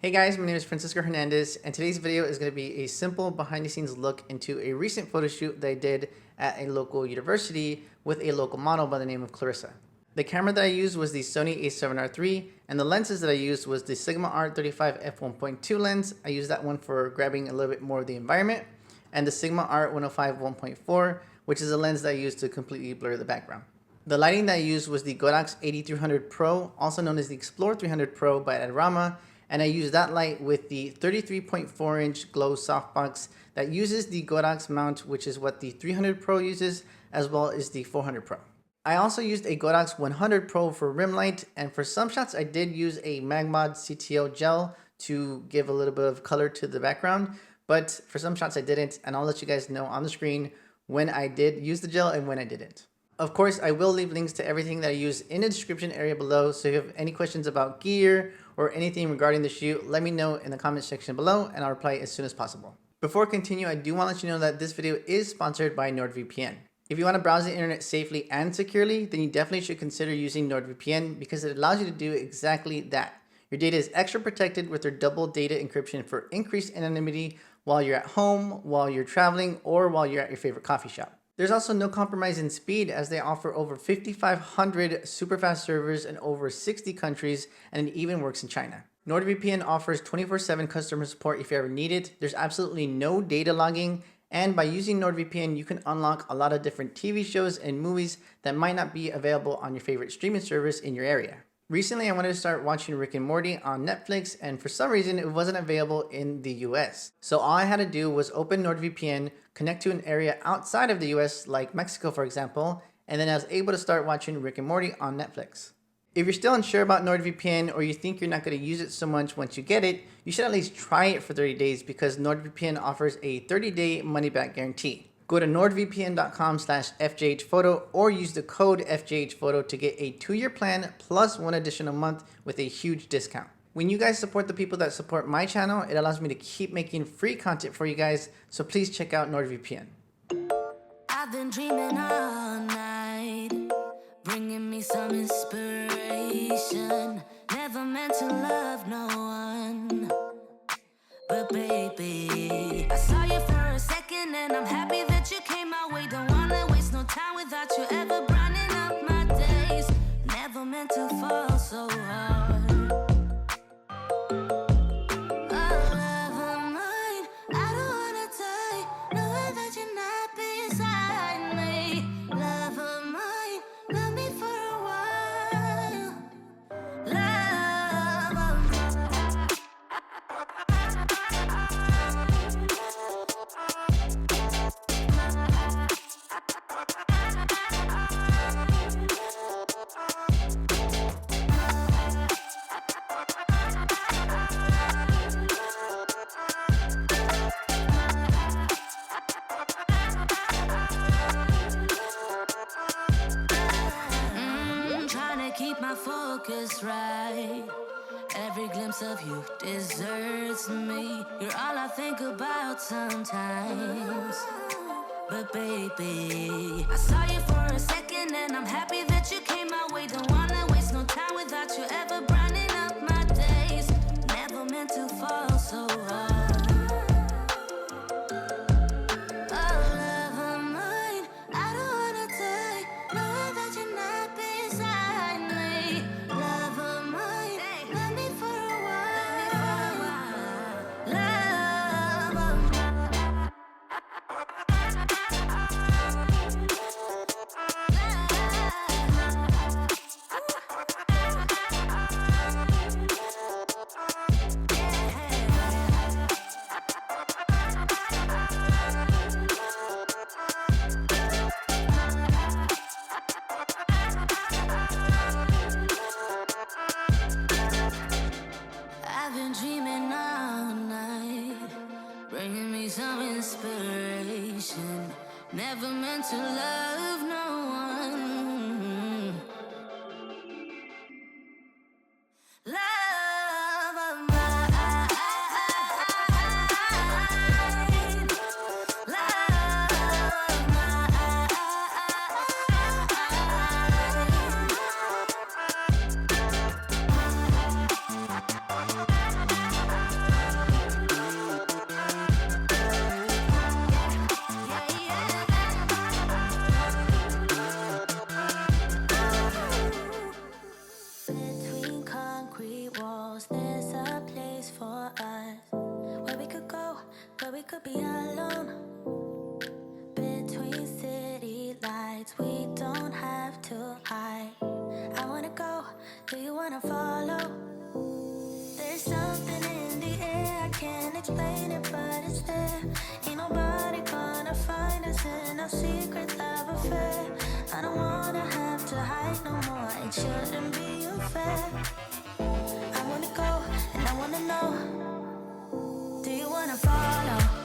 Hey guys, my name is Francisco Hernandez, and today's video is going to be a simple behind the scenes look into a recent photo shoot that I did at a local university with a local model by the name of Clarissa. The camera that I used was the Sony a7R III, and the lenses that I used was the Sigma Art35 f1.2 lens. I used that one for grabbing a little bit more of the environment, and the Sigma Art 105 1.4, which is a lens that I used to completely blur the background. The lighting that I used was the Godox AD300 Pro, also known as the Explore 300 Pro by Adorama, and I used that light with the 33.4-inch glow softbox that uses the Godox mount, which is what the 300 Pro uses, as well as the 400 Pro. I also used a Godox 100 Pro for rim light, and for some shots I did use a Magmod CTO gel to give a little bit of color to the background, but for some shots I didn't, and I'll let you guys know on the screen when I did use the gel and when I didn't. Of course, I will leave links to everything that I use in the description area below, so if you have any questions about gear or anything regarding the shoot, let me know in the comment section below and I'll reply as soon as possible. Before I continue, I do want to let you know that this video is sponsored by NordVPN. If you want to browse the internet safely and securely, then you definitely should consider using NordVPN because it allows you to do exactly that. Your data is extra protected with their double data encryption for increased anonymity while you're at home, while you're traveling, or while you're at your favorite coffee shop. There's also no compromise in speed as they offer over 5,500 super fast servers in over 60 countries, and it even works in China. NordVPN offers 24/7 customer support if you ever need it. There's absolutely no data logging, and by using NordVPN, you can unlock a lot of different TV shows and movies that might not be available on your favorite streaming service in your area. Recently, I wanted to start watching Rick and Morty on Netflix, and for some reason, it wasn't available in the US. So all I had to do was open NordVPN, connect to an area outside of the US, like Mexico, for example, and then I was able to start watching Rick and Morty on Netflix. If you're still unsure about NordVPN or you think you're not going to use it so much once you get it, you should at least try it for 30 days because NordVPN offers a 30-day money-back guarantee. Go to nordvpn.com/fjhphoto or use the code FJHphoto to get a 2-year plan plus 1 additional month with a huge discount. When you guys support the people that support my channel, it allows me to keep making free content for you guys, so please check out NordVPN. I've been dreaming all night, bringing me some inspiration. Never meant to love no one, but baby, I saw you for a second and I'm happy that you came my way. Don't wanna waste no time without you ever brightening up my days. Never meant to fall so hard. Keep my focus right. Every glimpse of you deserts me. You're all I think about sometimes. But baby, I saw you for a second and I'm happy that you came my way. Don't wanna waste no time without you ever brightening up my days. Never meant to fall so hard. Some inspiration. Never meant to love no one. Love of mine. Love of mine. could be alone between city lights. We don't have to hide. I wanna go, do you wanna follow? There's something in the air, I can't explain it, but it's there. Ain't nobody gonna find us in our secret love affair. I don't wanna have to hide no more, it shouldn't be unfair. I wanna go, and I wanna know, do you wanna follow?